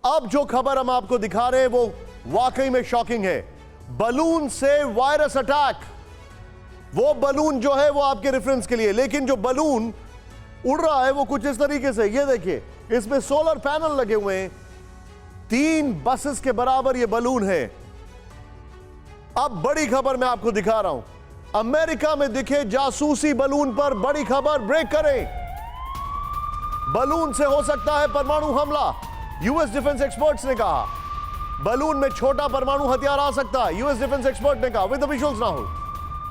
अब जो खबर हम आपको दिखा रहे हैं वो वाकई में शॉकिंग है। बलून से वायरस अटैक। वो बलून जो है वो आपके रेफरेंस के लिए, लेकिन जो बलून उड़ रहा है वो कुछ इस तरीके से, ये देखिए, इसमें सोलर पैनल लगे हुए हैं। 3 बसेस के बराबर ये बलून है। अब बड़ी खबर मैं आपको दिखा रहा हूं। अमेरिका में दिखे जासूसी बलून पर बड़ी खबर, ब्रेक करें। बलून से हो सकता है परमाणु हमला, यूएस डिफेंस एक्सपर्ट्स ने कहा। बलून में छोटा परमाणु हथियार आ सकता है, यूएस डिफेंस एक्सपर्ट ने कहा। With the visuals Rahul,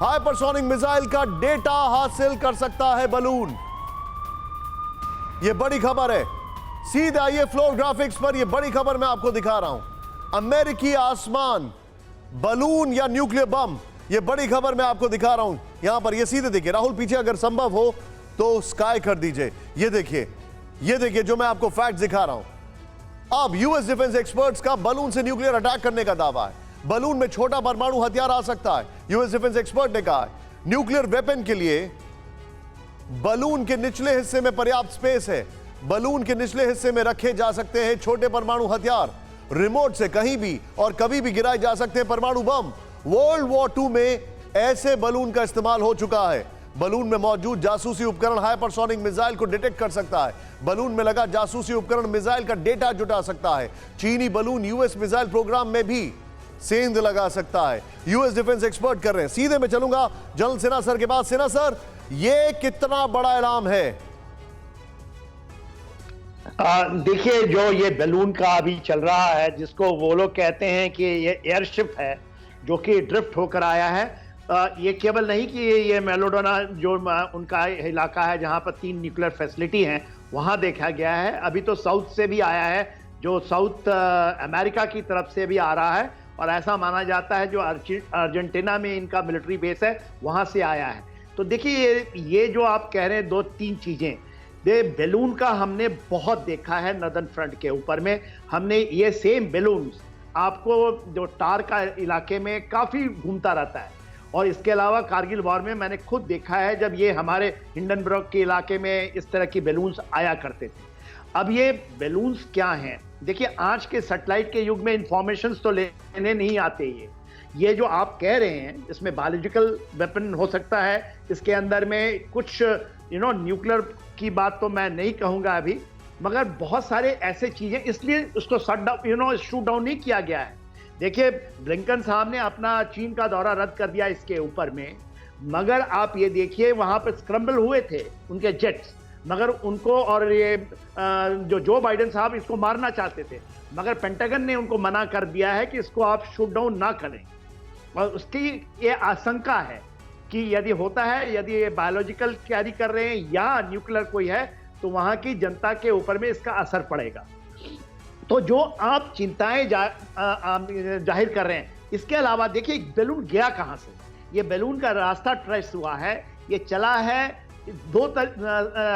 hypersonic missile का डेटा हासिल कर सकता है बलून। यह बड़ी खबर है। सीधे आइए फ्लोर ग्राफिक्स पर, यह बड़ी खबर मैं आपको दिखा रहा हूं। अमेरिकी आसमान, बलून या न्यूक्लियर बम, यह बड़ी खबर मैं आपको दिखा रहा हूं। यहां पर यह सीधे देखिए, राहुल पीछे अगर संभव हो तो स्काई कर दीजिए। यह देखिए जो मैं आपको फैक्ट दिखा रहा हूं। अब यूएस डिफेंस एक्सपर्ट्स का बलून से न्यूक्लियर अटैक करने का दावा है। बलून में छोटा परमाणु हथियार आ सकता है, यूएस डिफेंस एक्सपर्ट ने कहा है। न्यूक्लियर वेपन के लिए बलून के निचले हिस्से में पर्याप्त स्पेस है। बलून के निचले हिस्से में रखे जा सकते हैं छोटे परमाणु हथियार। रिमोट से कहीं भी और कभी भी गिराए जा सकते हैं परमाणु बम। वर्ल्ड वॉर 2 में ऐसे बलून का इस्तेमाल हो चुका है। बलून में मौजूद जासूसी उपकरण हाइपरसोनिक मिसाइल को डिटेक्ट कर सकता है। बलून में लगा जासूसी उपकरण मिसाइल का डेटा जुटा सकता है। चीनी बलून यूएस मिसाइल प्रोग्राम में भी सेंध लगा सकता है। यूएस डिफेंस एक्सपर्ट कर रहे हैं। सीधे मैं चलूंगा जनरल सिन्हा सर के पास। सिन्हा सर, ये कितना बड़ा ऐलान है? देखिए, जो ये बलून का अभी चल रहा है, जिसको वो लोग कहते हैं कि ये एयरशिप है जो कि ड्रिफ्ट होकर आया है। ये केवल नहीं कि ये मेलोडोना जो उनका इलाका है जहां पर 3 न्यूक्लियर फैसिलिटी हैं, वहां देखा गया है। अभी तो साउथ से भी आया है, जो साउथ अमेरिका की तरफ से भी आ रहा है। और ऐसा माना जाता है जो अर्जेंटीना में इनका मिलिट्री बेस है वहां से आया है। तो देखिए, ये जो आप कह रहे हैं 2-3 चीजें, बैलून का हमने बहुत देखा है नॉर्दर्न फ्रंट के ऊपर में। हमने ये सेम बैलून आपको जो टार का इलाके में काफ़ी घूमता रहता है। और इसके अलावा कारगिल वॉर में मैंने खुद देखा है जब ये हमारे हिंडनबर्ग के इलाके में इस तरह की बैलून्स आया करते थे। अब ये बैलून्स क्या हैं? देखिए, आज के सैटेलाइट के युग में इंफॉर्मेशंस तो लेने नहीं आते। ये जो आप कह रहे हैं, इसमें बायोलॉजिकल वेपन हो सकता है, इसके अंदर में कुछ न्यूक्लियर की बात तो मैं नहीं कहूँगा अभी, मगर बहुत सारे ऐसे चीज़ें, इसलिए उसको शूट डाउन नहीं किया गया है। देखिए, ब्लिंकन साहब ने अपना चीन का दौरा रद्द कर दिया इसके ऊपर में, मगर आप ये देखिए वहाँ पर स्क्रम्बल हुए थे उनके जेट्स, मगर उनको और ये जो बाइडेन साहब इसको मारना चाहते थे, मगर पेंटागन ने उनको मना कर दिया है कि इसको आप शूट डाउन ना करें। और उसकी ये आशंका है कि यदि होता है, यदि ये बायोलॉजिकल कैरी कर रहे हैं या न्यूक्लियर कोई है, तो वहाँ की जनता के ऊपर में इसका असर पड़ेगा। तो जो आप चिंताएं जाहिर कर रहे हैं, इसके अलावा देखिए बैलून गया कहाँ से। ये बैलून का रास्ता ट्रेस हुआ है, ये चला है 2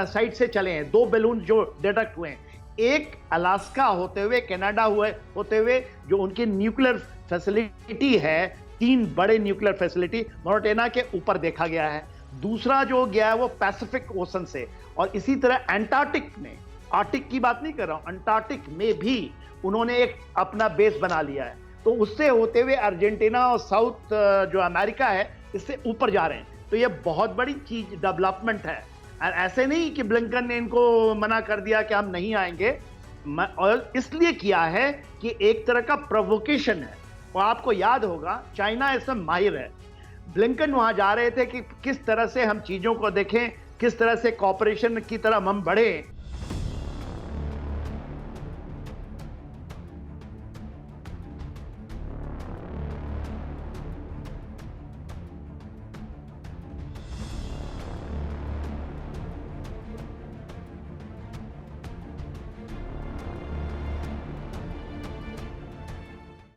साइड से चले हैं। 2 बैलून जो डिटेक्ट हुए हैं, एक अलास्का होते हुए, कनाडा होते हुए, जो उनकी न्यूक्लियर फैसिलिटी है, 3 बड़े न्यूक्लियर फैसिलिटी मोंटाना के ऊपर देखा गया है। दूसरा जो गया है वो पैसिफिक ओशन से, और इसी तरह एंटार्क्टिक में, आर्टिक की बात नहीं कर रहा हूं, अंटार्कटिक में भी उन्होंने एक अपना बेस बना लिया है। तो उससे होते हुए अर्जेंटीना और साउथ जो अमेरिका है, इससे ऊपर जा रहे हैं। तो ये बहुत बड़ी चीज डेवलपमेंट है। और ऐसे नहीं कि ब्लिंकन ने इनको मना कर दिया कि हम नहीं आएंगे, और इसलिए किया है कि एक तरह का प्रोवोकेशन है। और आपको याद होगा, चाइना इसमें माहिर है। ब्लिंकन वहां जा रहे थे कि किस तरह से हम चीजों को देखें, किस तरह से कॉपरेशन की तरफ हम बढ़े।